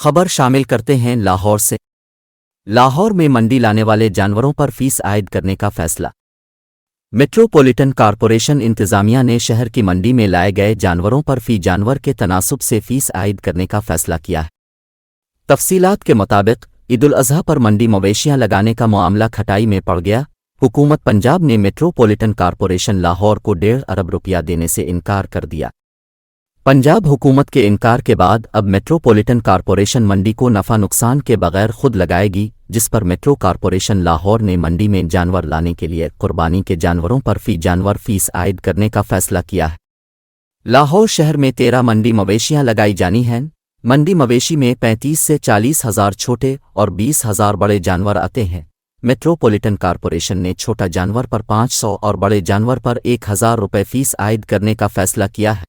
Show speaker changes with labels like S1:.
S1: खबर शामिल करते हैं लाहौर से। लाहौर में मंडी लाने वाले जानवरों पर फीस आयद करने का फैसला। मेट्रोपॉलिटन कॉरपोरेशन इंतजामिया ने शहर की मंडी में लाए गए जानवरों पर फी जानवर के तनासुब से फीस आयद करने का फैसला किया है। तफसीलात के मुताबिक ईद उल अज़हा पर मंडी मवेशियां लगाने का मामला खटाई में पड़ गया। हुकूमत पंजाब ने मेट्रोपॉलिटन कॉरपोरेशन लाहौर को 1.5 अरब रुपया देने से इनकार कर दिया। पंजाब हुकूमत के इनकार के बाद अब मेट्रोपॉलिटन कॉरपोरेशन मंडी को नफ़ा नुकसान के बगैर खुद लगाएगी, जिस पर मेट्रो कॉरपोरेशन लाहौर ने मंडी में जानवर लाने के लिए कुर्बानी के जानवरों पर फी जानवर फीस आयद करने का फैसला किया है। लाहौर शहर में 13 मंडी मवेशियां लगाई जानी हैं। मंडी मवेशी में 35 से 40 हज़ार छोटे और 20 हज़ार बड़े जानवर आते हैं। मेट्रोपॉलिटन कॉरपोरेशन ने छोटा जानवर पर 500 और बड़े जानवर पर 1000 रुपये फीस आयद करने का फैसला किया है।